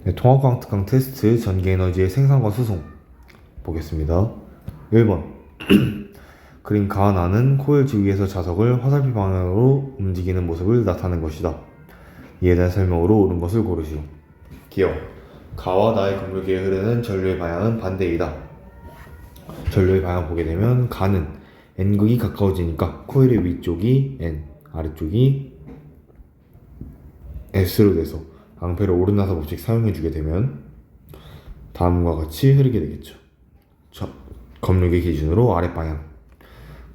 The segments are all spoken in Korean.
네, 통합광특강 테스트 전기에너지의 생산과 수송 보겠습니다. 1번 그림 가하나는 코일 주위에서 자석을 화살표 방향으로 움직이는 모습을 나타낸 것이다. 이에 대한 설명으로 옳은 것을 고르시오. 기억 가와 나의 건물계에 흐르는 전류의 방향은 반대이다. 전류의 방향 보게 되면 가는 N극이 가까워지니까 코일의 위쪽이 N, 아래쪽이 S로 돼서 앙페르 오르나사 법칙 사용해주게 되면 다음과 같이 흐르게 되겠죠. 검력의 기준으로 아랫방향.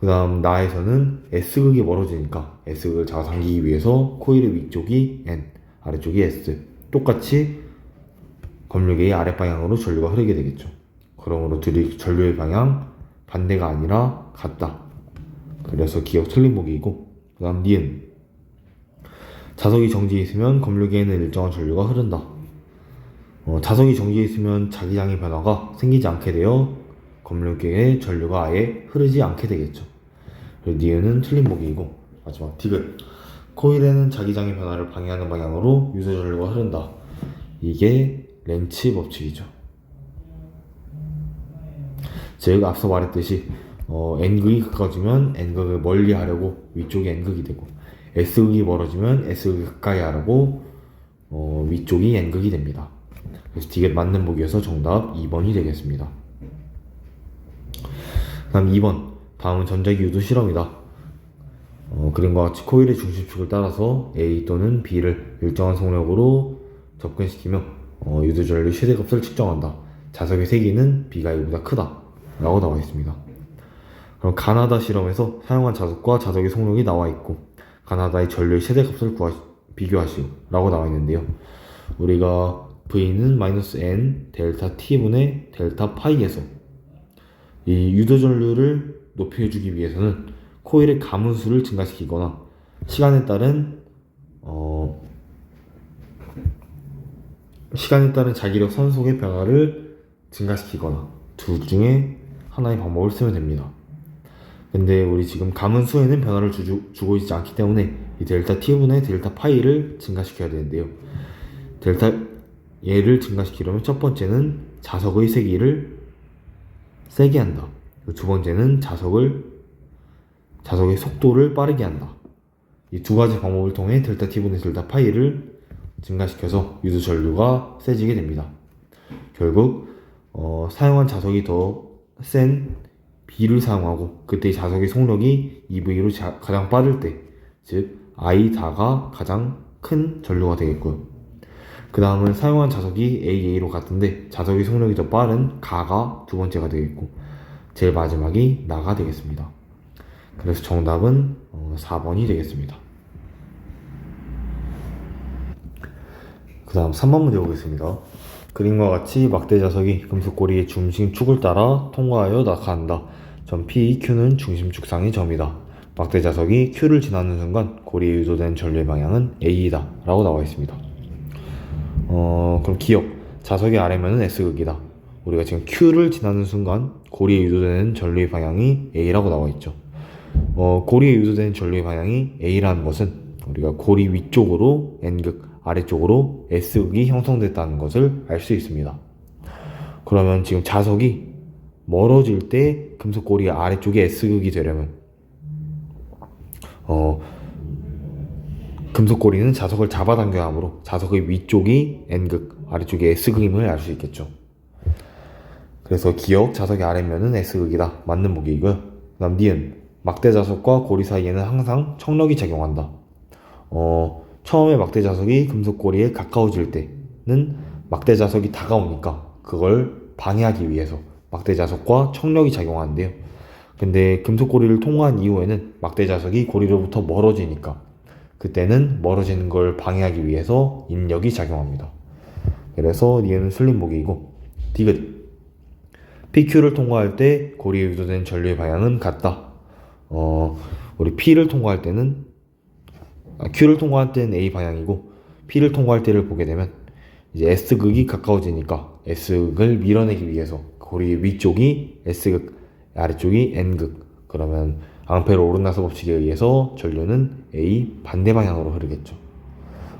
그 다음 나에서는 S극이 멀어지니까 S극을 잡아당기기 위해서 코일의 위쪽이 N, 아래쪽이 S. 똑같이 검력의 아랫방향으로 전류가 흐르게 되겠죠. 그러므로 둘이 전류의 방향 반대가 아니라 같다. 그래서 기억 틀린 보기이고, 그 다음 니은 자석이 정지해 있으면 검력에는 일정한 전류가 흐른다. 자석이 정지해 있으면 자기장의 변화가 생기지 않게 되어 검력계의 전류가 아예 흐르지 않게 되겠죠. 그리고 니은은 틀린 보기이고, 마지막 디귿 코일에는 자기장의 변화를 방해하는 방향으로 유도 전류가 흐른다. 이게 렌츠 법칙이죠. 즉 앞서 말했듯이 N극이 가까워지면 N극을 멀리 하려고 위쪽이 N극이 되고, S극이 멀어지면 S극이 가까이 하려고 위쪽이 N극이 됩니다. 그래서 디귿 맞는 보기에서 정답 2번이 되겠습니다. 다음 2번 다음은 전자기 유도 실험이다. 그림과 같이 코일의 중심축을 따라서 A 또는 B를 일정한 속력으로 접근시키며 유도 전류 최대값을 측정한다. 자석의 세기는 B가 A보다 크다 라고 나와 있습니다. 그럼 가나다 실험에서 사용한 자석과 자석의 속력이 나와 있고 가나다의 전류의 최대값을 비교하시오 라고 나와 있는데요. 우리가 V는 -N 델타 T분의 델타 파이에서 이 유도 전류를 높여주기 위해서는 코일의 가문수를 증가시키거나 시간에 따른 자기력 선속의 변화를 증가시키거나 둘 중에 하나의 방법을 쓰면 됩니다. 근데 우리 지금 가문수에는 변화를 주고 있지 않기 때문에 이 델타 T분의 델타 파이를 증가시켜야 되는데요. 얘를 증가시키려면 첫 번째는 자석의 세기를 세게 한다. 두 번째는 자석의 속도를 빠르게 한다. 이 두 가지 방법을 통해 델타 T분의 델타 파이를 증가시켜서 유도 전류가 세지게 됩니다. 결국 사용한 자석이 더 센 B를 사용하고 그때 자석의 속력이 EV로 가장 빠를 때, 즉 I-다가 가장 큰 전류가 되겠고요. 그 다음은 사용한 자석이 AA로 같은데 자석의 속력이 더 빠른 가가 두 번째가 되겠고 제일 마지막이 나가 되겠습니다. 그래서 정답은 4번이 되겠습니다. 그 다음 3번 문제 보겠습니다. 그림과 같이 막대 자석이 금속고리의 중심축을 따라 통과하여 낙하한다. 점 P, Q는 중심축상의 점이다. 막대 자석이 Q를 지나는 순간 고리에 유도된 전류의 방향은 A이다 라고 나와 있습니다. 그럼 기억 자석의 아래면은 S극이다. 우리가 지금 Q를 지나는 순간 고리에 유도되는 전류의 방향이 A라고 나와 있죠. 고리에 유도되는 전류의 방향이 A라는 것은 우리가 고리 위쪽으로 N극, 아래쪽으로 S극이 형성됐다는 것을 알 수 있습니다. 그러면 지금 자석이 멀어질 때 금속고리 아래쪽에 S극이 되려면 금속고리는 자석을 잡아당겨야 하므로 자석의 위쪽이 N극, 아래쪽이 S극임을 알 수 있겠죠. 그래서 기억 자석의 아래면은 S극이다. 맞는 보기이고요. 그 다음 니은 막대 자석과 고리 사이에는 항상 청력이 작용한다. 처음에 막대 자석이 금속고리에 가까워질 때는 막대 자석이 다가오니까 그걸 방해하기 위해서 막대 자석과 청력이 작용하는데요. 근데 금속고리를 통과한 이후에는 막대 자석이 고리로부터 멀어지니까 그때는 멀어지는 걸 방해하기 위해서 인력이 작용합니다. 그래서 니은 틀린 보기이고 디귿 PQ를 통과할 때 고리에 유도된 전류의 방향은 같다. 우리 P를 통과할 때는 Q를 통과할 때는 A 방향이고 P를 통과할 때를 보게 되면 이제 S극이 가까워지니까 S극을 밀어내기 위해서 고리 위쪽이 S극, 아래쪽이 N극. 그러면 앙페르 오르나사 법칙에 의해서 전류는 A 반대 방향으로 흐르겠죠.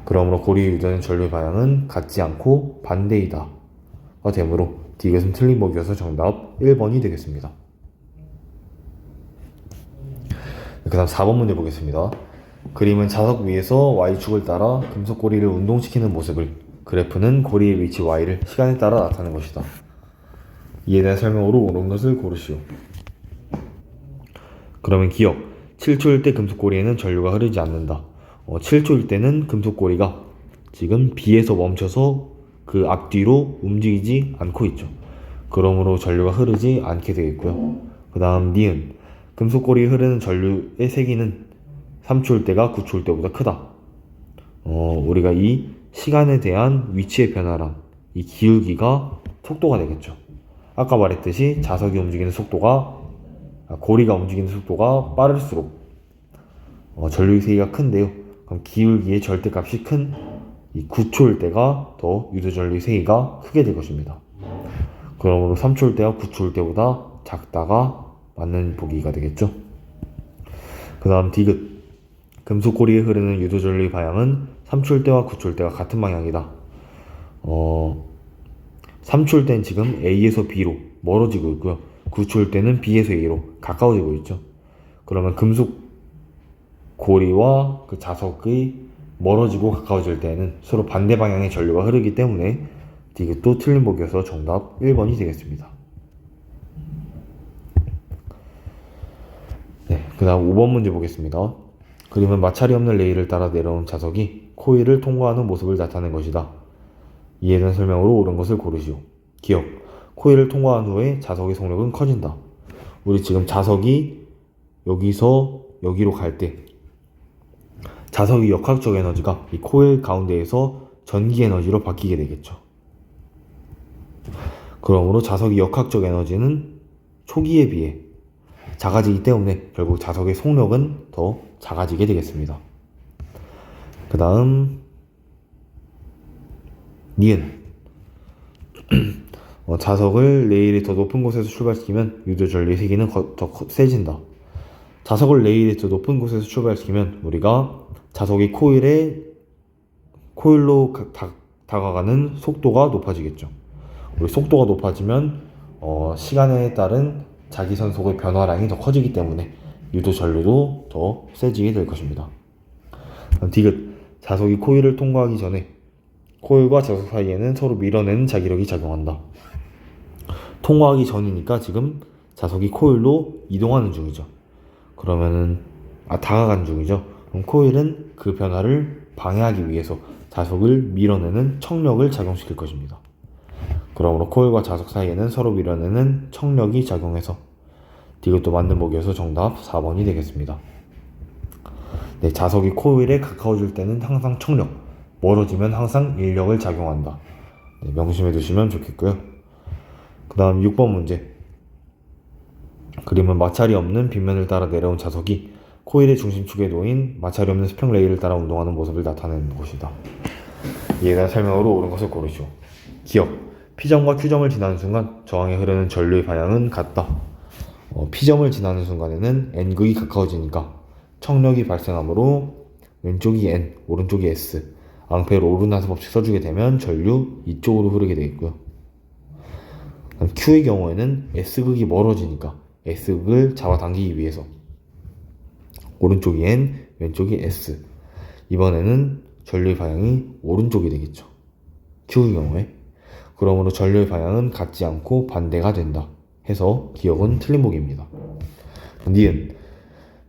그러므로 고리의 유도는 전류의 방향은 같지 않고 반대이다 가 되므로 디귿은 틀린 보기여서 정답 1번이 되겠습니다. 그 다음 4번 문제 보겠습니다. 그림은 자석 위에서 Y축을 따라 금속 고리를 운동시키는 모습을, 그래프는 고리의 위치 Y를 시간에 따라 나타내는 것이다. 이에 대한 설명으로 옳은 것을 고르시오. 그러면 기억, 7초일 때 금속 고리에는 전류가 흐르지 않는다. 7초일 때는 금속 고리가 지금 B에서 멈춰서 그 앞뒤로 움직이지 않고 있죠. 그러므로 전류가 흐르지 않게 되겠고요. 그 다음 니은, 금속 고리에 흐르는 전류의 세기는 3초일 때가 9초일 때보다 크다. 우리가 이 시간에 대한 위치의 변화란 이 기울기가 속도가 되겠죠. 아까 말했듯이 자석이 움직이는 속도가, 고리가 움직이는 속도가 빠를수록 전류의 세기가 큰데요. 그럼 기울기의 절대값이 큰 이 9초일 때가 더 유도 전류의 세기가 크게 될 것입니다. 그러므로 3초일 때와 9초일 때보다 작다가 맞는 보기가 되겠죠. 그 다음 디귿, 금속 고리에 흐르는 유도 전류의 방향은 3초일 때와 9초일 때가 같은 방향이다. 3초일 때는 지금 A에서 B로 멀어지고 있고요. 9초일 때는 B에서 A로 가까워지고 있죠. 그러면 금속 고리와 그 자석의 멀어지고 가까워질 때는 서로 반대 방향의 전류가 흐르기 때문에 디귿도 틀린 보기여서 정답 1번이 되겠습니다. 네, 그 다음 5번 문제 보겠습니다. 그림은 마찰이 없는 레일을 따라 내려온 자석이 코일을 통과하는 모습을 나타낸 것이다. 이에 대한 설명으로 옳은 것을 고르시오. 기억, 코일을 통과한 후에 자석의 속력은 커진다. 우리 지금 자석이 여기서 여기로 갈 때 자석의 역학적 에너지가 이 코일 가운데에서 전기 에너지로 바뀌게 되겠죠. 그러므로 자석의 역학적 에너지는 초기에 비해 작아지기 때문에 결국 자석의 속력은 더 작아지게 되겠습니다. 그 다음 니은, 자석을 레일이 더 높은 곳에서 출발시키면 유도 전류의 세기는 더 세진다. 자석을 레일이 더 높은 곳에서 출발시키면 우리가 자석이 코일로 다가가는 속도가 높아지겠죠. 우리 속도가 높아지면 시간에 따른 자기선속의 변화량이 더 커지기 때문에 유도 전류도 더 세지게 될 것입니다. 디귿, 자석이 코일을 통과하기 전에 코일과 자석 사이에는 서로 밀어내는 자기력이 작용한다. 통과하기 전이니까 지금 자석이 코일로 이동하는 중이죠. 그러면은 다가가는 중이죠. 그럼 코일은 그 변화를 방해하기 위해서 자석을 밀어내는 척력을 작용시킬 것입니다. 그러므로 코일과 자석 사이에는 서로 밀어내는 척력이 작용해서 디귿도 맞는 보기여서 정답 4번이 되겠습니다. 네, 자석이 코일에 가까워질 때는 항상 척력, 멀어지면 항상 인력을 작용한다. 네, 명심해 두시면 좋겠고요. 그 다음 6번 문제. 그림은 마찰이 없는 빗면을 따라 내려온 자석이 코일의 중심축에 놓인 마찰이 없는 수평 레일을 따라 운동하는 모습을 나타내는 것이다. 이에 대한 설명으로 옳은 것을 고르시오. 기억, P점과 Q점을 지나는 순간 저항에 흐르는 전류의 방향은 같다. P점을 지나는 순간에는 N극이 가까워지니까 척력이 발생하므로 왼쪽이 N, 오른쪽이 S, 앙페르 오르나스 법칙 써주게 되면 전류 이쪽으로 흐르게 되겠고요. Q의 경우에는 S극이 멀어지니까 S극을 잡아당기기 위해서 오른쪽이 N, 왼쪽이 S. 이번에는 전류의 방향이 오른쪽이 되겠죠. Q의 경우에. 그러므로 전류의 방향은 같지 않고 반대가 된다. 해서 기억은 틀린 보기입니다. 니은,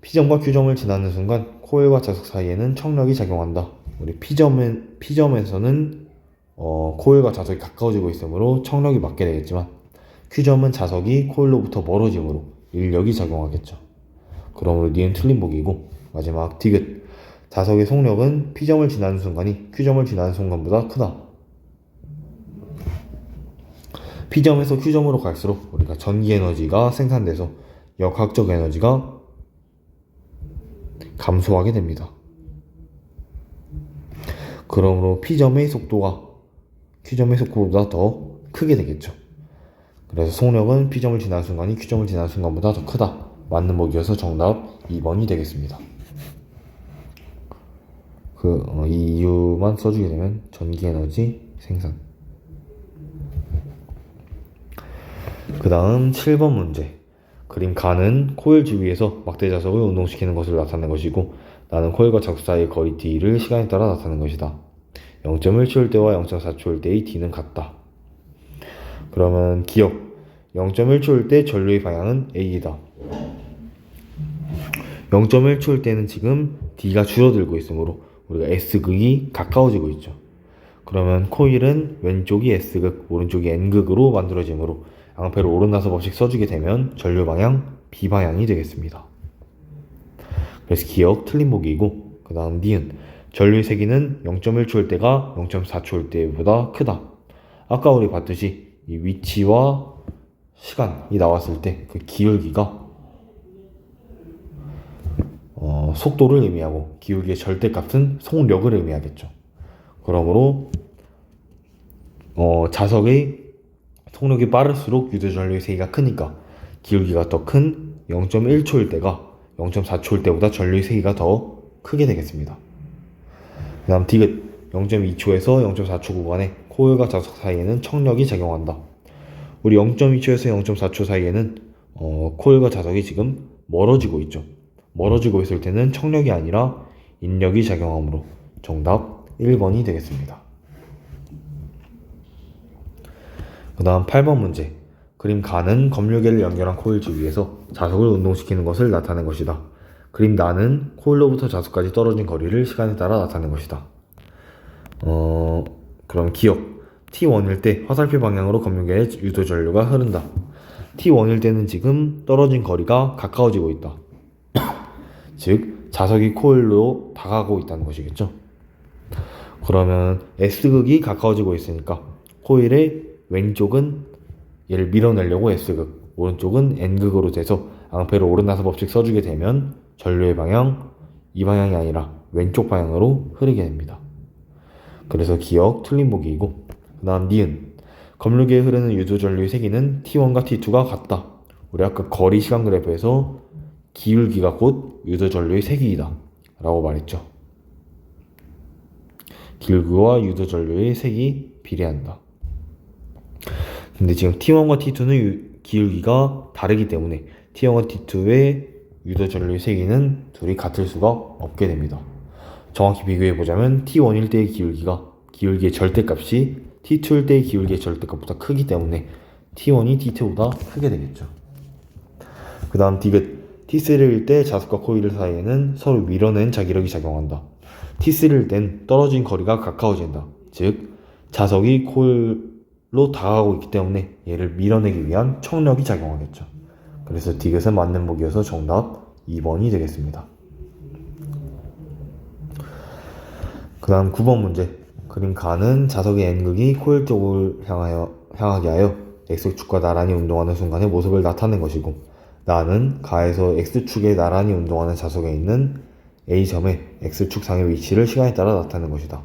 P점과 Q점을 지나는 순간 코일과 자석 사이에는 척력이 작용한다. 우리 P점에서는 코일과 자석이 가까워지고 있으므로 척력이 맞게 되겠지만 Q점은 자석이 코일로부터 멀어지므로 인력이 작용하겠죠. 그러므로 니은 틀린 보기이고, 마지막 디귿, 자석의 속력은 P점을 지나는 순간이 Q점을 지나는 순간보다 크다. P점에서 Q점으로 갈수록 우리가 전기 에너지가 생산돼서 역학적 에너지가 감소하게 됩니다. 그러므로 P점의 속도가 Q점의 속도보다 더 크게 되겠죠. 그래서 속력은 P점을 지나는 순간이 Q점을 지나는 순간보다 더 크다. 맞는 보기여서 정답 2번이 되겠습니다. 이 이유만 써주게 되면 전기 에너지 생산. 그 다음 7번 문제. 그림 가는 코일 주위에서 막대 자석을 운동시키는 것을 나타낸 것이고 나는 코일과 자석 사이의 거리 d를 시간에 따라 나타낸 것이다. 0.1초일 때와 0.4초일 때의 d는 같다. 그러면 기억 0.1초일 때 전류의 방향은 A이다. 0.1초일 때는 지금 D가 줄어들고 있으므로 우리가 S극이 가까워지고 있죠. 그러면 코일은 왼쪽이 S극, 오른쪽이 N극으로 만들어지므로 앙페르 오른나서 법칙 써주게 되면 전류 방향 B방향이 되겠습니다. 그래서 기억 틀린 보기이고 그 다음 니은 전류의 세기는 0.1초일 때가 0.4초일 때보다 크다. 아까 우리 봤듯이 이 위치와 시간이 나왔을 때 그 기울기가 속도를 의미하고 기울기의 절대값은 속력을 의미하겠죠. 그러므로 자석의 속력이 빠를수록 유도전류의 세기가 크니까 기울기가 더 큰 0.1초일 때가 0.4초일 때보다 전류의 세기가 더 크게 되겠습니다. 그 다음 디귿 0.2초에서 0.4초 구간에 코일과 자석 사이에는 청력이 작용한다. 우리 0.2초에서 0.4초 사이에는 코일과 자석이 지금 멀어지고 있죠. 멀어지고 있을 때는 청력이 아니라 인력이 작용하므로 정답 1번이 되겠습니다. 그 다음 8번 문제. 그림 가는 검열계를 연결한 코일 주위에서 자석을 운동시키는 것을 나타낸 것이다. 그림 나는 코일로부터 자석까지 떨어진 거리를 시간에 따라 나타낸 것이다. 그럼 기억 T1일 때 화살표 방향으로 검열계의 유도 전류가 흐른다. T1일 때는 지금 떨어진 거리가 가까워지고 있다. 즉 자석이 코일로 다가가고 있다는 것이겠죠. 그러면 S극이 가까워지고 있으니까 코일의 왼쪽은 얘를 밀어내려고 S극, 오른쪽은 N극으로 돼서 앙페르 오른나서 법칙 써주게 되면 전류의 방향 이 방향이 아니라 왼쪽 방향으로 흐르게 됩니다. 그래서 기억 틀린 보기이고 그 다음 니은 검열계에 흐르는 유도 전류의 세기는 T1과 T2가 같다. 우리 아까 거리 시간 그래프에서 기울기가 곧 유도 전류의 세기이다 라고 말했죠. 기울기와 유도 전류의 색이 비례한다. 근데 지금 T1과 T2는 기울기가 다르기 때문에 T1과 T2의 유도 전류의 세기는 둘이 같을 수가 없게 됩니다. 정확히 비교해보자면 T1일 때의 기울기의 절대값이 T2일 때의 기울기의 절대값보다 크기 때문에 T1이 T2보다 크게 되겠죠. 그 다음 디귿 T3일 때 자석과 코일 사이에는 서로 밀어낸 자기력이 작용한다. T3일 땐 떨어진 거리가 가까워진다. 즉 자석이 코일로 다가가고 있기 때문에 얘를 밀어내기 위한 청력이 작용하겠죠. 그래서 디귿은 맞는 보기여서 정답 2번이 되겠습니다. 그 다음 9번 문제. 그림 가는 자석의 N극이 코일 쪽을 향하게 하여 X축과 나란히 운동하는 순간의 모습을 나타낸 것이고 나는 가에서 X축에 나란히 운동하는 자석에 있는 A점의 X축 상의 위치를 시간에 따라 나타낸 것이다.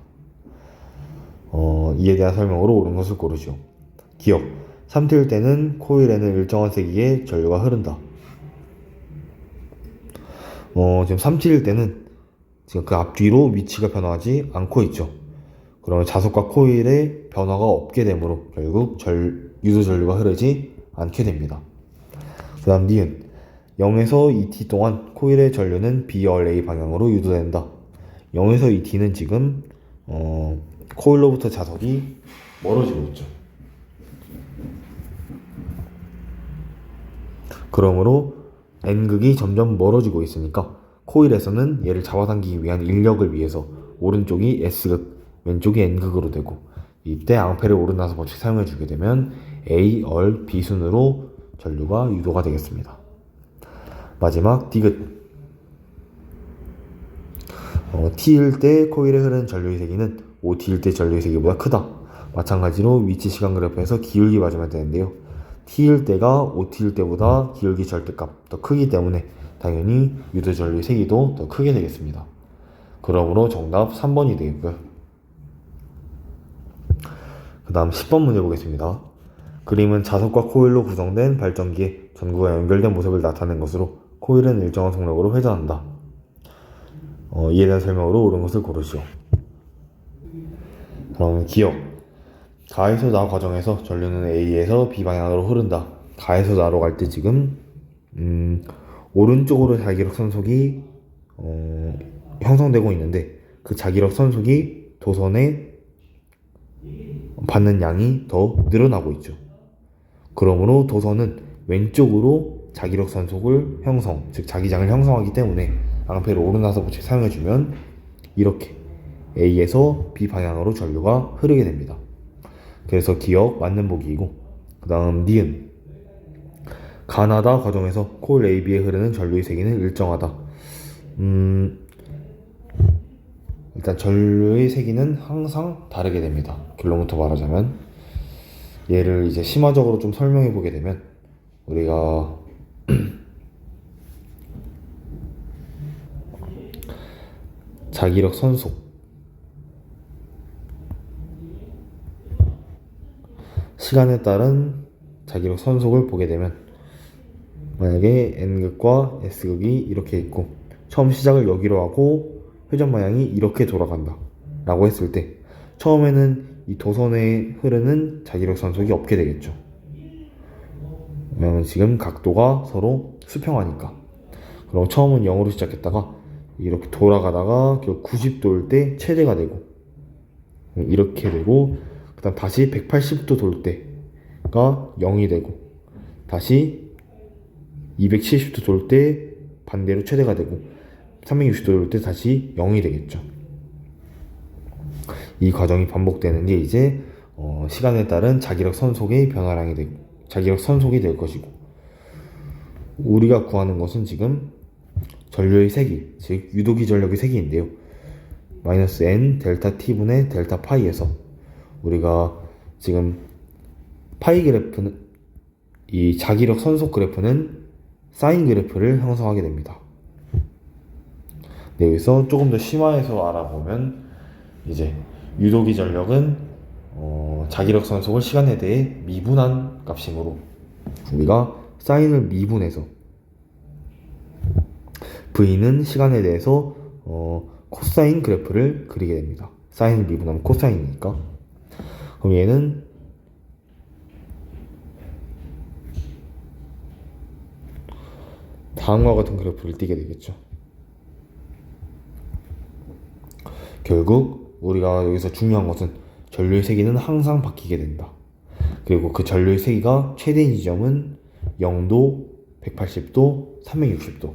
이에 대한 설명으로 옳은 것을 고르시오. 기억 3T일 때는 코일에는 일정한 세기의 전류가 흐른다. 지금 3T일 때는 지금 그 앞뒤로 위치가 변화하지 않고 있죠. 그러면 자석과 코일의 변화가 없게 되므로 결국 유도 전류가 흐르지 않게 됩니다. 그 다음 니은 0에서 2t 동안 코일의 전류는 BLA 방향으로 유도된다. 0에서 2t는 지금 코일로부터 자석이 멀어지고 있죠. 그러므로 N극이 점점 멀어지고 있으니까 코일에서는 얘를 잡아당기기 위한 인력을 위해서 오른쪽이 S극, 왼쪽이 N극으로 되고 이때 앙페르 오른나서 법칙 사용해주게 되면 A, 얼, B 순으로 전류가 유도가 되겠습니다. 마지막 디귿 T일 때 코일에 흐르는 전류의 세기는 5T일 때 전류의 세기보다 크다. 마찬가지로 위치 시간 그래프에서 기울기 맞으면 되는데요. T일 때가 5T일 때보다 기울기 절대값 더 크기 때문에 당연히 유도 전류의 세기도 더 크게 되겠습니다. 그러므로 정답 3번이 되겠고요. 그 다음 10번 문제 보겠습니다. 그림은 자석과 코일로 구성된 발전기에 전구가 연결된 모습을 나타낸 것으로 코일은 일정한 속력으로 회전한다. 이에 대한 설명으로 옳은 것을 고르시오. 그럼 기억. 가에서 나 과정에서 전류는 A에서 B 방향으로 흐른다. 가에서 나로 갈 때 지금 오른쪽으로 자기력 선속이 형성되고 있는데 그 자기력 선속이 도선에 받는 양이 더 늘어나고 있죠. 그러므로 도선은 왼쪽으로 자기력 선속을 형성, 즉 자기장을 형성하기 때문에 앙페르 오르나서 법칙 사용해주면 이렇게 A에서 B 방향으로 전류가 흐르게 됩니다. 그래서 기억 맞는 보기이고, 그 다음 니은. 가나다 과정에서 코일 AB에 흐르는 전류의 세기는 일정하다. 일단 전류의 세기는 항상 다르게 됩니다. 결론부터 말하자면 얘를 이제 심화적으로 좀 설명해 보게 되면 우리가 자기력 선속, 시간에 따른 자기력 선속을 보게 되면 만약에 N극과 S극이 이렇게 있고 처음 시작을 여기로 하고 회전 방향이 이렇게 돌아간다 라고 했을 때 처음에는 이 도선에 흐르는 자기력 선속이 없게 되겠죠. 왜냐면 지금 각도가 서로 수평하니까. 그럼 처음은 0으로 시작했다가 이렇게 돌아가다가 90도일 때 최대가 되고 이렇게 되고 그 다음 다시 180도 돌 때가 0이 되고 다시 270도 돌 때 반대로 최대가 되고 360도 돌 때 다시 0이 되겠죠. 이 과정이 반복되는 게 이제 시간에 따른 자기력 선속의 변화량이 되고 자기력 선속이 될 것이고, 우리가 구하는 것은 지금 전류의 세기, 즉 유도기 전력의 세기인데요. 마이너스 n 델타 t분의 델타 파이에서 우리가 지금 파이 그래프는 이 자기력 선속 그래프는 사인 그래프를 형성하게 됩니다. 네, 여기서 조금 더 심화해서 알아보면 이제 유도기 전력은 자기력 선속을 시간에 대해 미분한 값이므로 우리가 사인을 미분해서 V는 시간에 대해서 코사인 그래프를 그리게 됩니다. 사인을 미분하면 코사인이니까. 그럼 얘는 다음과 같은 그래프를 띠게 되겠죠. 결국 우리가 여기서 중요한 것은 전류의 세기는 항상 바뀌게 된다. 그리고 그 전류의 세기가 최대인 지점은 0도, 180도, 360도,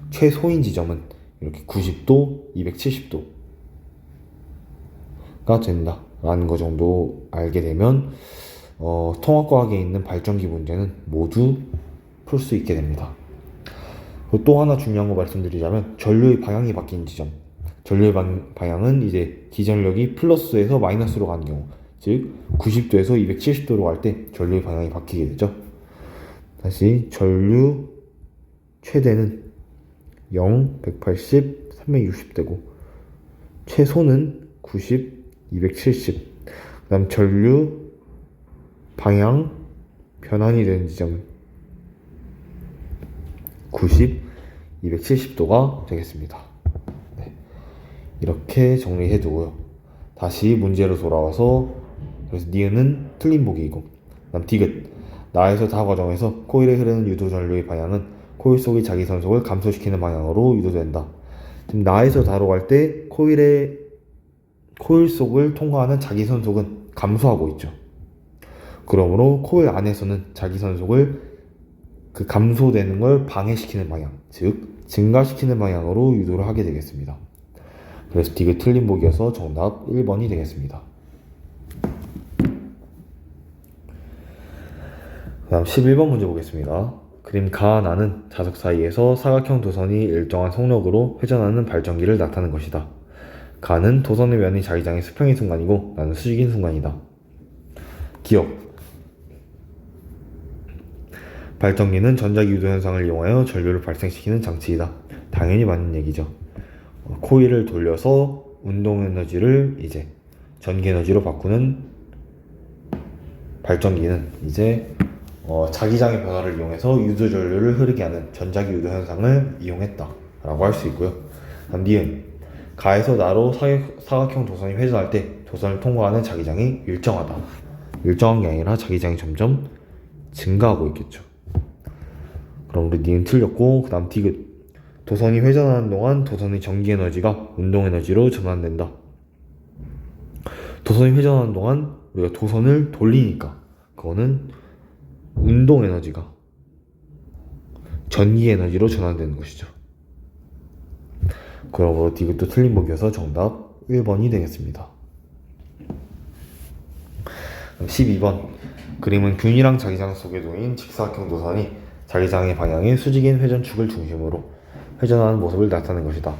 최소인 지점은 이렇게 90도, 270도가 된다 라는 것 정도 알게 되면 통합과학에 있는 발전기 문제는 모두 풀 수 있게 됩니다. 또 하나 중요한 거 말씀드리자면 전류의 방향이 바뀐 지점, 전류의 방향은 이제 기전력이 플러스에서 마이너스로 가는 경우, 즉 90도에서 270도로 갈 때 전류의 방향이 바뀌게 되죠. 다시 전류 최대는 0, 180, 360되고 최소는 90, 270. 그 다음 전류 방향 변환이 되는 지점은 90, 270도가 되겠습니다. 네. 이렇게 정리해 두고요. 다시 문제로 돌아와서, 그래서 니은은 틀린 보기이고, 그다음 디귿. 나에서 다 과정에서 코일에 흐르는 유도 전류의 방향은 코일 속의 자기 선속을 감소시키는 방향으로 유도된다. 지금 나에서 다로 갈 때 코일 속을 통과하는 자기 선속은 감소하고 있죠. 그러므로 코일 안에서는 자기 선속을 그 감소되는 걸 방해시키는 방향, 즉 증가시키는 방향으로 유도를 하게 되겠습니다. 그래서 디귿 틀린 보기여서 정답 1번이 되겠습니다. 그 다음 11번 문제 보겠습니다. 그림 가, 나는 자석 사이에서 사각형 도선이 일정한 속력으로 회전하는 발전기를 나타낸 것이다. 가는 도선의 면이 자기장의 수평인 순간이고 나는 수직인 순간이다. 기억. 발전기는 전자기 유도 현상을 이용하여 전류를 발생시키는 장치이다. 당연히 맞는 얘기죠. 코일을 돌려서 운동 에너지를 이제 전기 에너지로 바꾸는 발전기는 이제 자기장의 변화를 이용해서 유도 전류를 흐르게 하는 전자기 유도 현상을 이용했다 라고 할 수 있고요. 다음 니은. 가에서 나로 사각형 도선이 회전할 때 도선을 통과하는 자기장이 일정하다. 일정한 게 아니라 자기장이 점점 증가하고 있겠죠. 그럼 우리 니은 틀렸고, 그 다음 디귿. 도선이 회전하는 동안 도선의 전기 에너지가 운동 에너지로 전환된다. 도선이 회전하는 동안 우리가 도선을 돌리니까 그거는 운동 에너지가 전기 에너지로 전환되는 것이죠. 그러므로 디귿도 틀린 보기여서 정답 1번이 되겠습니다. 12번. 그림은 균이랑 자기장 속에 놓인 직사각형 도선이 자기장의 방향의 수직인 회전축을 중심으로 회전하는 모습을 나타낸 것이다.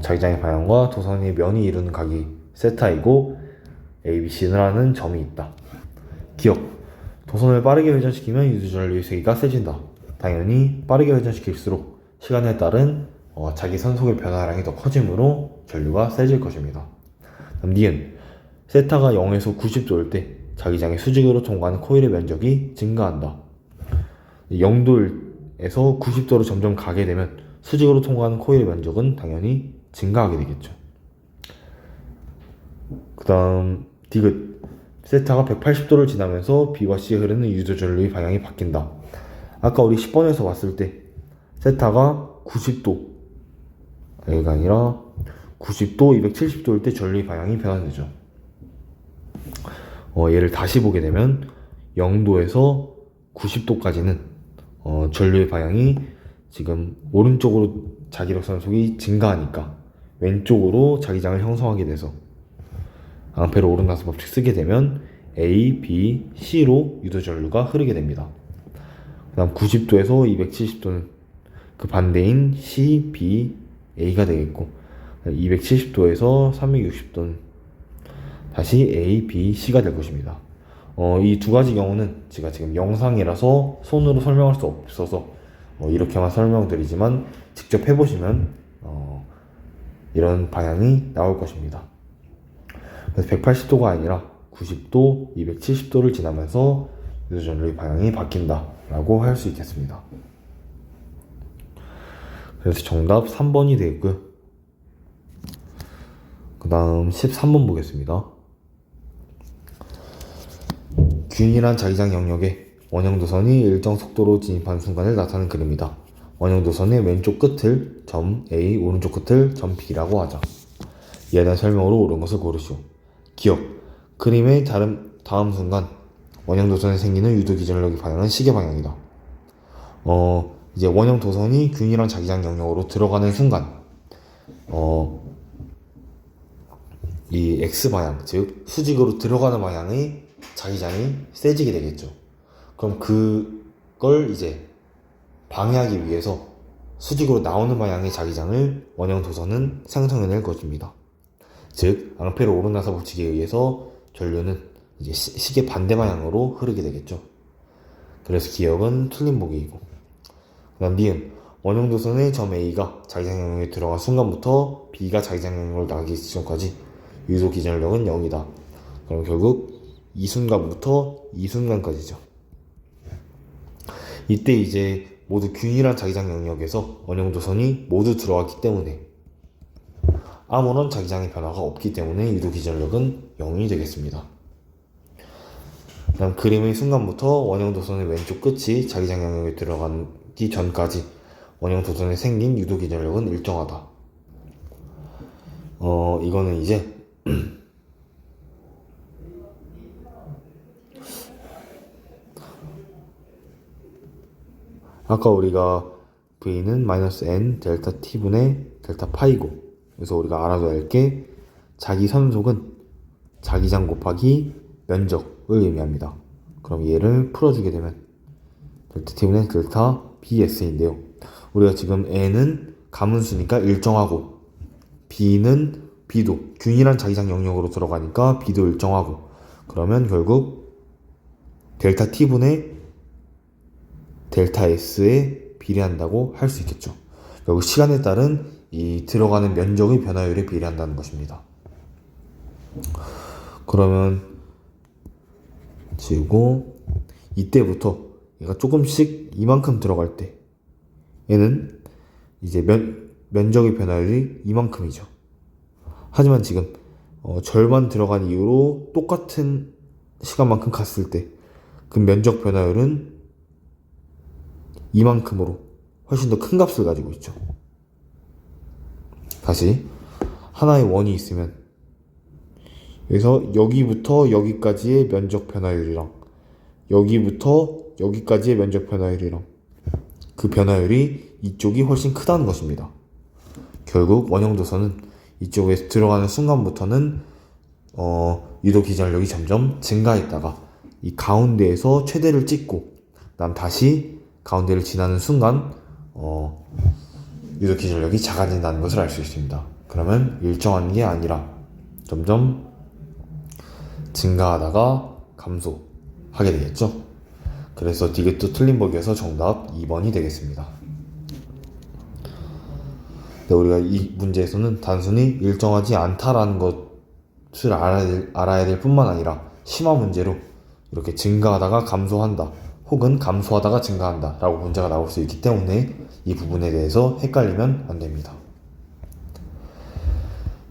자기장의 방향과 도선의 면이 이루는 각이 세타이고 ABC라는 점이 있다. 기억. 도선을 빠르게 회전시키면 유도전류의 세기가 세진다. 당연히 빠르게 회전시킬수록 시간에 따른 자기 선속의 변화량이 더 커지므로 전류가 세질 것입니다. 다음 니은. 세타가 0에서 90도일 때 자기장의 수직으로 통과하는 코일의 면적이 증가한다. 0도에서 90도로 점점 가게 되면 수직으로 통과하는 코일의 면적은 당연히 증가하게 되겠죠. 그 다음 디귿. 세타가 180도를 지나면서 B와 C에 흐르는 유도전류의 방향이 바뀐다. 아까 우리 10번에서 봤을 때 세타가 90도 가 아니라 90도, 270도일 때 전류의 방향이 변화되죠. 얘를 다시 보게 되면 0도에서 90도까지는 전류의 방향이 지금 오른쪽으로 자기력 선속이 증가하니까 왼쪽으로 자기장을 형성하게 돼서 앙페르 오르나스 법칙 쓰게 되면 A, B, C로 유도전류가 흐르게 됩니다. 그 다음 90도에서 270도는 그 반대인 C, B, A가 되겠고 270도에서 360도는 다시 A, B, C가 될 것입니다. 이 두 가지 경우는 제가 지금 영상이라서 손으로 설명할 수 없어서 이렇게만 설명드리지만 직접 해보시면 이런 방향이 나올 것입니다. 그래서 180도가 아니라 90도, 270도를 지나면서 유도전류의 방향이 바뀐다 라고 할 수 있겠습니다. 그래서 정답 3번이 되겠고요. 그 다음 13번 보겠습니다. 균일한 자기장 영역에 원형도선이 일정 속도로 진입하는 순간을 나타내는 그림이다. 원형도선의 왼쪽 끝을 점 A, 오른쪽 끝을 점 B라고 하자. 이에 대한 설명으로 옳은 것을 고르시오. 기억. 그림의 다음 순간 원형도선에 생기는 유도기전력의 방향은 시계 방향이다. 이제 원형도선이 균일한 자기장 영역으로 들어가는 순간 이 X방향, 즉 수직으로 들어가는 방향의 자기장이 세지게 되겠죠. 그럼 그걸 이제 방해하기 위해서 수직으로 나오는 방향의 자기장을 원형도선은 생성해낼 것입니다. 즉 앙페르 오르나사 법칙에 의해서 전류는 이제 시계 반대 방향으로 흐르게 되겠죠. 그래서 기억은 틀린 보기이고, 그 다음 니은. 원형도선의 점 A가 자기장 영역에 들어간 순간부터 B가 자기장 영역으로 나가기 직전까지 유도 기전력은 0이다. 그럼 결국 이 순간부터 이 순간까지죠. 이때 이제 모두 균일한 자기장 영역에서 원형도선이 모두 들어왔기 때문에 아무런 자기장의 변화가 없기 때문에 유도 기전력은 0이 되겠습니다. 그다음 그림의 순간부터 원형도선의 왼쪽 끝이 자기장 영역에 들어가기 전까지 원형도선에 생긴 유도 기전력은 일정하다. 이거는 이제 아까 우리가 V는 마이너스 N 델타 T분의 델타 파이고, 그래서 우리가 알아둬야 할 게 자기 선속은 자기장 곱하기 면적을 의미합니다. 그럼 얘를 풀어주게 되면 델타 T분의 델타 BS인데요. 우리가 지금 N은 가문수니까 일정하고 B도 균일한 자기장 영역으로 들어가니까 B도 일정하고, 그러면 결국 델타 T분의 델타 S에 비례한다고 할 수 있겠죠. 결국 시간에 따른 이 들어가는 면적의 변화율에 비례한다는 것입니다. 그러면 지우고 이때부터 얘가 조금씩 이만큼 들어갈 때 얘는 이제 면적의 변화율이 이만큼이죠. 하지만 지금 절반 들어간 이후로 똑같은 시간만큼 갔을 때 그 면적 변화율은 이만큼으로 훨씬 더 큰 값을 가지고 있죠. 다시 하나의 원이 있으면 여기서 여기부터 여기까지의 면적 변화율이랑 여기부터 여기까지의 면적 변화율이랑 그 변화율이 이쪽이 훨씬 크다는 것입니다. 결국 원형도선은 이쪽에 들어가는 순간부터는 유도 기전력이 점점 증가했다가 이 가운데에서 최대를 찍고 그다음 다시 가운데를 지나는 순간 유도 기전력이 작아진다는 것을 알 수 있습니다. 그러면 일정한 게 아니라 점점 증가하다가 감소하게 되겠죠. 그래서 디귿도 틀린 보기에서 정답 2번이 되겠습니다. 네, 우리가 이 문제에서는 단순히 일정하지 않다라는 것을 알아야 될 뿐만 아니라 심화 문제로 이렇게 증가하다가 감소한다 혹은 감소하다가 증가한다 라고 문제가 나올 수 있기 때문에 이 부분에 대해서 헷갈리면 안 됩니다.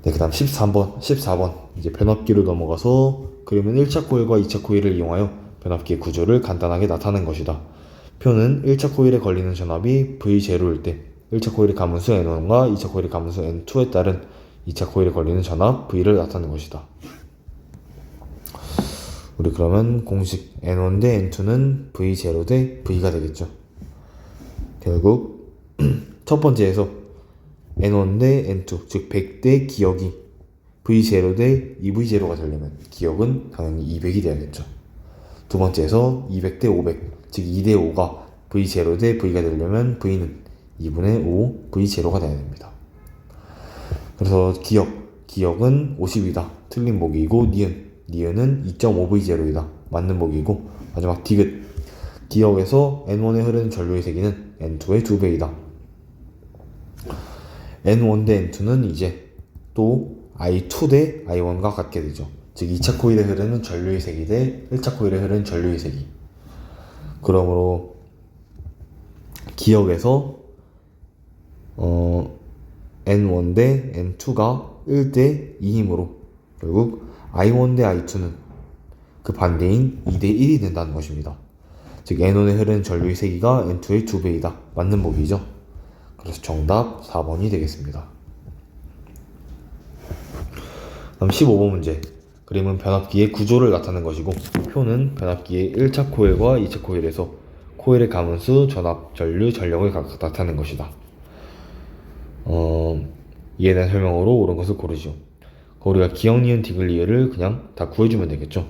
네, 그 다음 14번 이제 변압기로 넘어가서 그러면 1차 코일과 2차 코일을 이용하여 변압기의 구조를 간단하게 나타낸 것이다. 표는 1차 코일에 걸리는 전압이 V0일 때 1차 코일의 가문수 N1과 2차 코일의 가문수 N2에 따른 2차 코일에 걸리는 전압 V를 나타낸 것이다. 우리 그러면 공식 N1 대 N2는 V0 대 V가 되겠죠. 결국 첫 번째에서 N1 대 N2 즉 100 대 기역이 V0 대 2V0가 되려면 기역은 당연히 200이 돼야겠죠. 두 번째에서 200 대 500 즉 2 대 5가 V0 대 V가 되려면 V는 2분의 5 V0가 돼야 됩니다. 그래서 기역은 50이다. 틀린 보기이고 니은은 2.5V0이다. 맞는 보기이고 마지막 디귿 기역에서 N1에 흐르는 전류의 세기는 N2의 2배이다. N1 대 N2는 이제 또 I2 대 I1과 같게 되죠. 즉 2차 코일에 흐르는 전류의 세기 대 1차 코일에 흐르는 전류의 세기. 그러므로 기역에서 N1 대 N2가 1대 2이므로 결국 I1 대 I2는 그 반대인 2대 1이 된다는 것입니다. 즉 N1에 흐르는 전류의 세기가 N2의 2배이다. 맞는 보기죠. 그래서 정답 4번이 되겠습니다. 다음 15번 문제. 그림은 변압기의 구조를 나타낸 것이고 표는 변압기의 1차 코일과 2차 코일에서 코일의 가문수, 전압, 전류, 전력을 각각 나타낸 것이다. 이에 대한 설명으로 옳은 것을 고르죠. 우리가 기역, 니은, 디귿, 리을을 그냥 다 구해주면 되겠죠.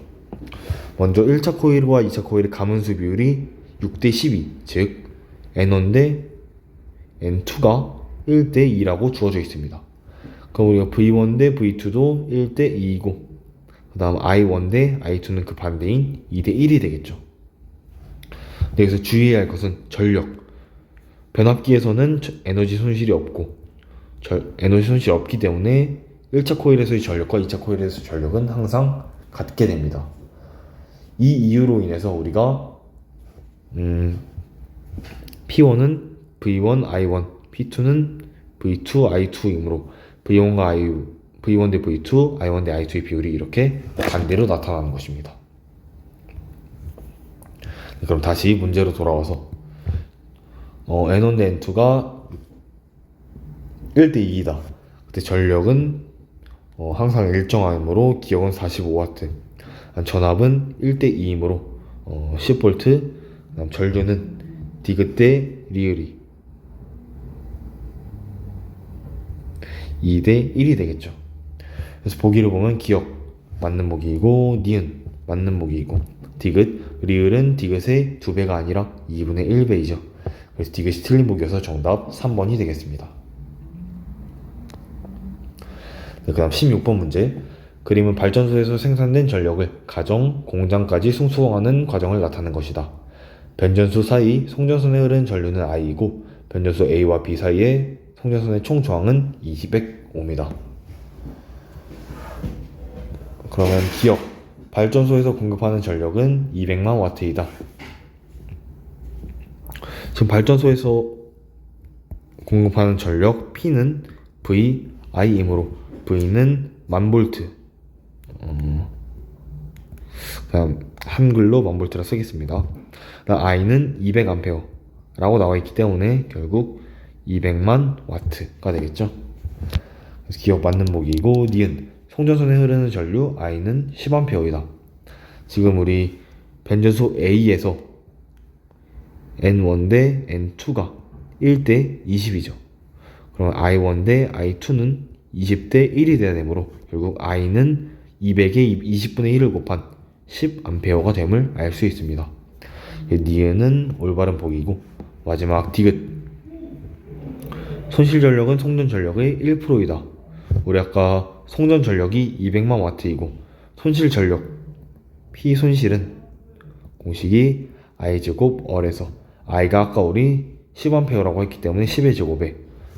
먼저 1차 코일과 2차 코일의 가문수 비율이 6대 12, 즉 N1 대 N2가 1대 2라고 주어져 있습니다. 그럼 우리가 V1 대 V2도 1대 2이고 그 다음 I1 대 I2는 그 반대인 2대 1이 되겠죠. 여기서 주의해야 할 것은 전력. 변압기에서는 에너지 손실이 없고 에너지 손실이 없기 때문에 1차 코일에서의 전력과 2차 코일에서의 전력은 항상 같게 됩니다. 이 이유로 인해서 우리가 P1은 V1, I1, P2는 V2, I2이므로 V1 대 V2, I1 대 I2의 비율이 이렇게 반대로 나타나는 것입니다. 그럼 다시 문제로 돌아와서 N1 대 N2가 1대 2이다. 그때 전력은 항상 일정하므로 기역은 45W, 전압은 1대 2이므로 10V, 그다음 전류는 디귿 대 리을이 2대 1이 되겠죠. 그래서 보기를 보면 기역 맞는 보기이고 니은 맞는 보기이고 디귿, 리을은 디귿의 2배가 아니라 2분의 1배이죠. 그래서 디귿이 틀린 보기여서 정답 3번이 되겠습니다. 네, 그 다음 16번 문제. 그림은 발전소에서 생산된 전력을 가정, 공장까지 승수하는 과정을 나타낸 것이다. 변전소 사이 송전선에 흐르는 전류는 I이고 변전소 A와 B 사이의 송전선의 총 저항은 200oh입니다. 그러면 기역, 발전소에서 공급하는 전력은 200만 와트이다. 지금 발전소에서 공급하는 전력 P는 VI이므로 V는 1000V. 그냥 한글로 1000V라 쓰겠습니다. 그다음 I는 200A 라고 나와 있기 때문에 결국 200만 W가 되겠죠. 그래서 기억 맞는 보기이고, 니은 송전선에 흐르는 전류 I는 10A이다. 지금 우리 변전소 A에서 N1 대 N2가 1대 20이죠. 그럼 I1 대 I2는 20대 1이 돼야 되므로 결국 I는 200에 20분의 1을 곱한 10A가 됨을 알 수 있습니다. 니은은 올바른 보기이고, 마지막 디귿 손실 전력은 송전 전력의 1%이다. 우리 아까 송전 전력이 200만 와트이고 손실 전력 P 손실은 공식이 I제곱 얼에서 I가 아까 우리 10A라고 했기 때문에 10의 제곱에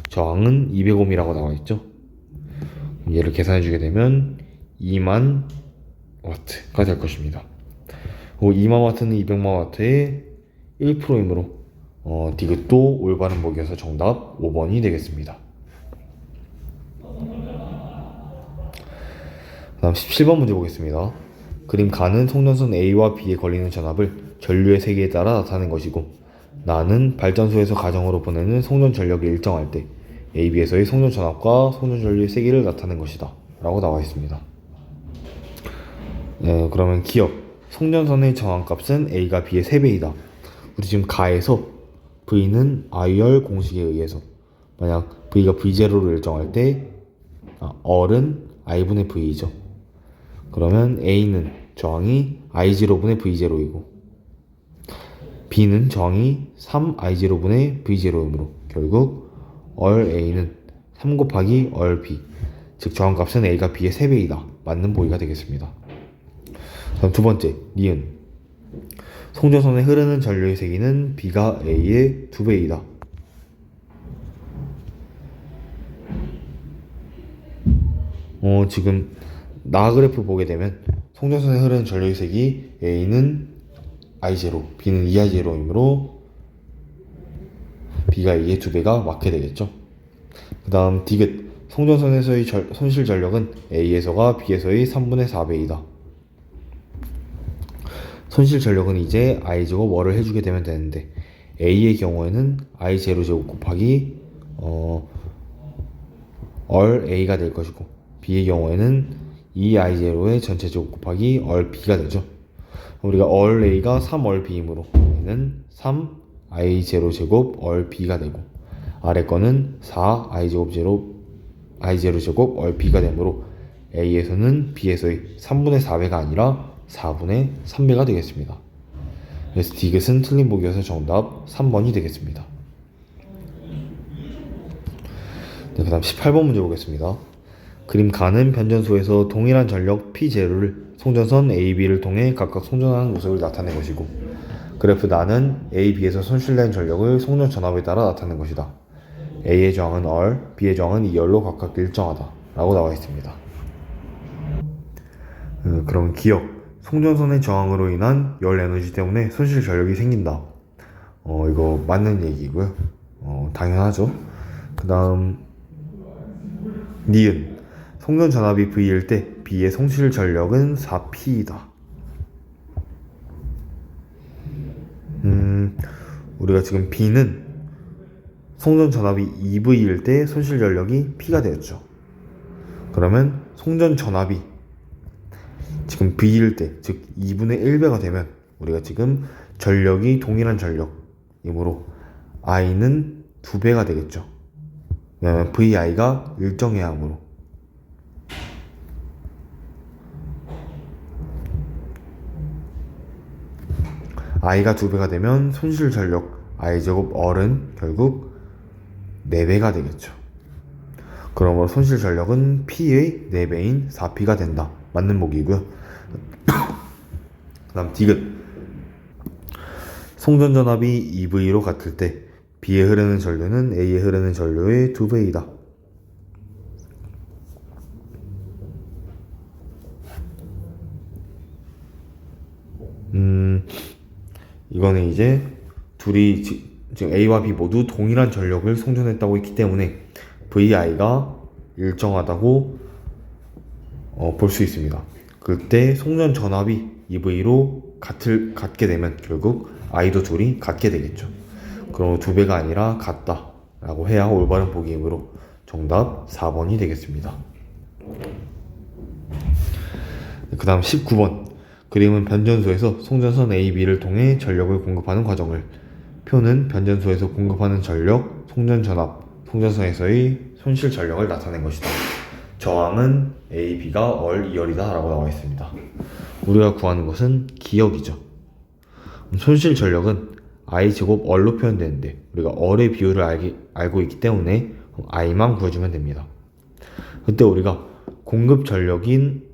저항은 200ohm이라고 나와있죠. 얘를 계산해주게 되면 2만 와트가 될 것입니다. 2만 와트는 200만 와트의 1%이므로 디귿도 올바른 보기여서 정답 5번이 되겠습니다. 다음 17번 문제 보겠습니다. 그림 가는 송전선 A와 B에 걸리는 전압을 전류의 세기에 따라 나타낸 것이고, 나는 발전소에서 가정으로 보내는 송전 전력을 일정할 때 A, B에서의 송전 전압과 송전 전류의 세기를 나타낸 것이다 라고 나와 있습니다. 그러면 기억 송전선의 저항값은 A가 B의 3배이다. 우리 지금 가에서 V는 IR 공식에 의해서 만약 V가 V0를 일정할 때 얼은 I분의 V죠. 그러면 A는 저항이 I0분의 V0이고 B는 저항이 3I0분의 V0이므로 결국 얼 A는 3 곱하기 얼 B, 즉 저항값은 A가 B의 3배이다. 맞는 보기가 되겠습니다. 다음 두 번째, 니은 송전선에 흐르는 전류의 세기는 B가 A의 2배이다. 지금 나 그래프 보게 되면 송전선에 흐르는 전류의 세기 A는 I0, B는 2I0이므로 B가 A의 2배가 맞게 되겠죠. 그 다음 디귿 송전선에서의 손실 전력은 A에서가 B에서의 3분의 4배이다. 손실 전력은 이제 I제곱 월을 해주게 되면 되는데, A의 경우에는 I0 제곱 곱하기 얼 A가 될 것이고, B의 경우에는 2I0의 전체 제곱 곱하기 얼 B가 되죠. 우리가 얼 A가 3얼 B이므로 얘는 3I0 제곱 얼 B가 되고, 아래 거는 4I0 제곱 얼 B가 되므로 A에서는 B에서의 3분의 4배가 아니라 4분의 3배가 되겠습니다. 그래서 디귿은 틀린 보기여서 정답 3번이 되겠습니다. 그 다음 18번 문제 보겠습니다. 그림 가는 변전소에서 동일한 전력 P0를 송전선 A, B를 통해 각각 송전하는 모습을 나타낸 것이고, 그래프 나는 A, B에서 손실된 전력을 송전 전압에 따라 나타낸 것이다. A의 저항은 얼, B의 저항은 2열로 각각 일정하다 라고 나와 있습니다. 그럼 기억 송전선의 저항으로 인한 열 에너지 때문에 손실 전력이 생긴다. 이거 맞는 얘기고요. 당연하죠. 그 다음 니은 송전 전압이 V일 때 B의 손실 전력은 4P이다. 우리가 지금 B는 송전 전압이 2V일 때 손실 전력이 P가 되었죠. 그러면 송전 전압이 지금 V일 때, 즉 2분의 1배가 되면 우리가 지금 전력이 동일한 전력이므로 I는 2배가 되겠죠. 왜냐하면 VI가 일정해야 하므로. I가 2배가 되면 손실 전력 I제곱 얼은 결국 4배가 되겠죠. 그러므로 손실 전력은 P의 4배인 4P가 된다. 맞는 보기고요. 그 다음 디귿 송전 전압이 2V로 같을 때 B에 흐르는 전류는 A에 흐르는 전류의 2배이다. 이거는 이제 둘이 지금 A와 B 모두 동일한 전력을 송전했다고 했기 때문에 VI가 일정하다고 볼 수 있습니다. 그때 송전 전압이 EV로 같게 되면 결국 I도 둘이 같게 되겠죠. 그럼 2배가 아니라 같다 라고 해야 올바른 보기이므로 정답 4번이 되겠습니다. 그 다음 19번. 그림은 변전소에서 송전선 AB를 통해 전력을 공급하는 과정을, 표는 변전소에서 공급하는 전력, 송전 전압, 송전선에서의 손실 전력을 나타낸 것이다. 저항은 AB가 얼 2열이다 라고 나와 있습니다. 우리가 구하는 것은 기역이죠. 손실 전력은 I제곱 얼로 표현되는데 우리가 얼의 비율을 알고 있기 때문에 I만 구해주면 됩니다. 그때 우리가 공급 전력은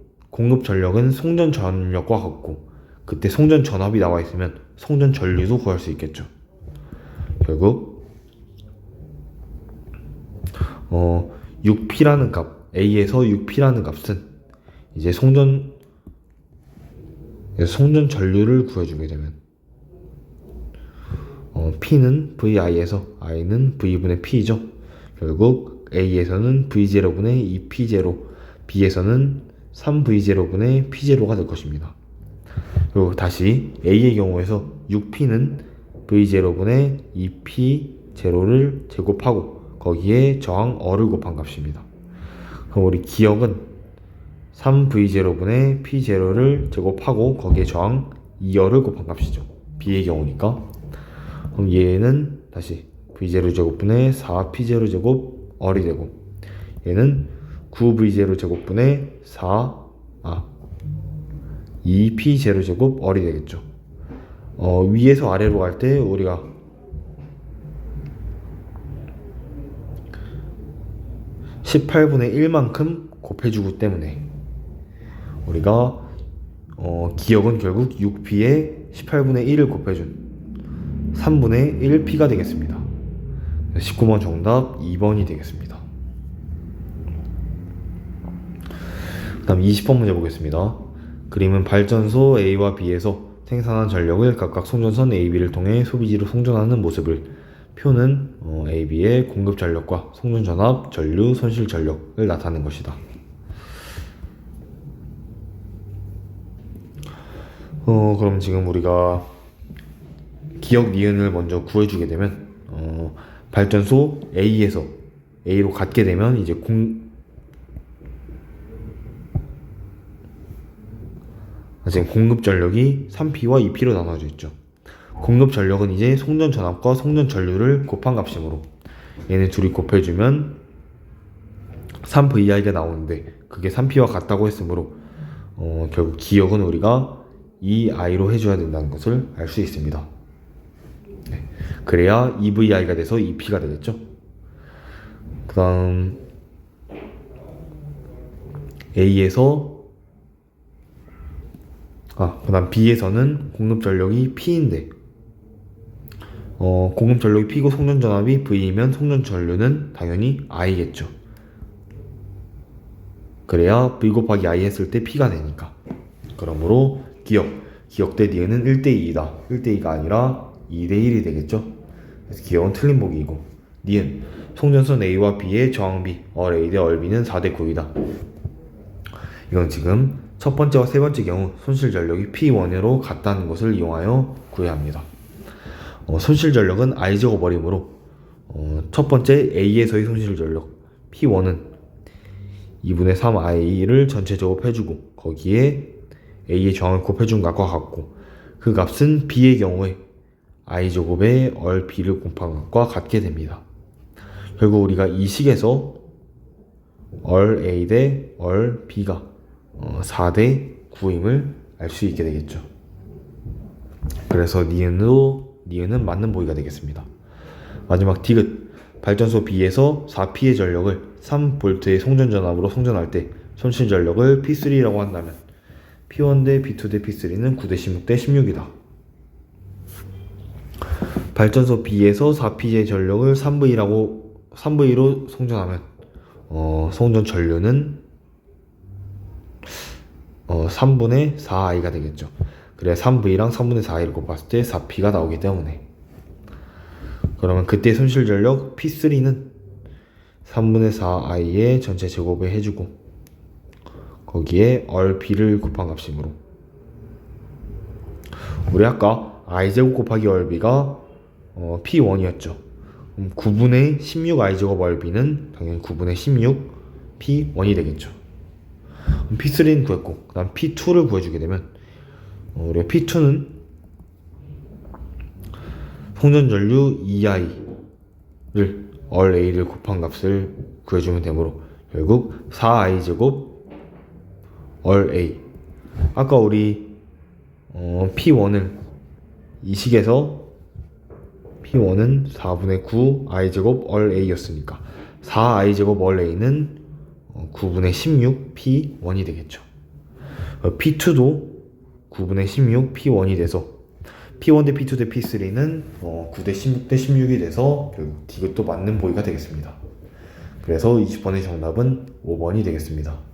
송전 전력과 같고, 그때 송전 전압이 나와 있으면 송전 전류도 구할 수 있겠죠. 결국 6P라는 값, A에서 6P라는 값은 이제 송전 전류를 구해주게 되면 P는 VI에서 I는 V분의 P죠. 결국 A에서는 V0분의 2P0, B에서는 3V0분의 P0가 될 것입니다. 그리고 다시 A의 경우에서 6P는 V0분의 2P0를 제곱하고 거기에 저항 어를 곱한 값입니다. 그럼 우리 기역은 3V0분의 P0를 제곱하고 거기에 저항 2열을 곱한 값이죠. B의 경우니까. 그럼 얘는 다시 V0 제곱분의 4P0 제곱 얼이 되고, 얘는 9V0 제곱분의 2P0 제곱 얼이 되겠죠. 위에서 아래로 갈 때 우리가 18분의 1만큼 곱해주기 때문에 우리가 기역은 결국 6P에 18분의 1을 곱해준 3분의 1P가 되겠습니다. 19번 정답 2번이 되겠습니다. 그 다음 20번 문제 보겠습니다. 그림은 발전소 A와 B에서 생산한 전력을 각각 송전선 AB를 통해 소비지로 송전하는 모습을, 표는 AB의 공급 전력과 송전 전압, 전류, 손실 전력을 나타낸 것이다. 그럼 지금 우리가 기역 니은을 먼저 구해주게 되면 발전소 A에서 A로 갖게 되면 이제 지금 공급 전력이 3P와 2P로 나눠져 있죠. 공급 전력은 이제 송전 전압과 송전 전류를 곱한 값이므로 얘네 둘이 곱해주면 3VI가 나오는데 그게 3P와 같다고 했으므로 결국 기역은 우리가 2I로 해줘야 된다는 것을 알 수 있습니다. 네. 그래야 2VI가 돼서 2P가 되겠죠. 그 다음 A에서 그 다음 B에서는 공급 전력이 P인데 공급 전력이 P고 송전 전압이 V이면 송전 전류는 당연히 I겠죠. 그래야 V 곱하기 I 했을 때 P가 되니까. 그러므로 기역 대 니은은 1대2이다. 1대2가 아니라 2대1이 되겠죠. 그래서 기역은 틀린 보기이고, 니은 송전선 A와 B의 저항 B, 얼 A 대 얼 B는 4대9이다. 이건 지금 첫 번째와 세 번째 경우 손실 전력이 P1으로 같다는 것을 이용하여 구해야 합니다. 손실 전력은 I제곱 어림으로 첫 번째 A에서의 손실 전력 P1은 2분의 3I를 전체 제곱해주고 거기에 A의 저항을 곱해준 값과 같고, 그 값은 B의 경우에 I제곱에 얼 B를 곱한 값과 같게 됩니다. 결국 우리가 이 식에서 얼 A 대 얼 B가 4대 9임을 알 수 있게 되겠죠. 그래서 니은은 맞는 보기가 되겠습니다. 마지막 디귿, 발전소 B에서 4P의 전력을 3V의 송전 전압으로 송전할 때 손실 전력을 P3라고 한다면 P1 대 P2 대 P3는 9 대 16 대 16이다. 발전소 B에서 4P의 전력을 3V로 송전하면 송전 전류는 3분의 4i가 되겠죠. 그래 3V랑 3분의 4i를 곱했을 때 4P가 나오기 때문에, 그러면 그때 손실 전력 P3는 3분의 4i의 전체 제곱에 해주고 거기에 얼b를 곱한 값이므로 우리 아까 i제곱 곱하기 얼b가 p1이었죠. 그럼 9분의 16 i제곱 얼b는 당연히 9분의 16 p1이 되겠죠. 그럼 p3는 구했고 그 다음 p2를 구해주게 되면 우리가 p2는 송전전류 2i를 얼a를 곱한 값을 구해주면 되므로 결국 4i제곱 얼a. 아까 우리 p1을 이 식에서 p1은 4분의 9 i제곱 얼a였으니까 4i제곱 얼a는 9분의 16 p1이 되겠죠. p2도 9분의 16 p1이 돼서 p1 대 p2 대 p3는 9 대 16 대 16이 돼서 결국 이것도 맞는 보기가 되겠습니다. 그래서 20번의 정답은 5번이 되겠습니다.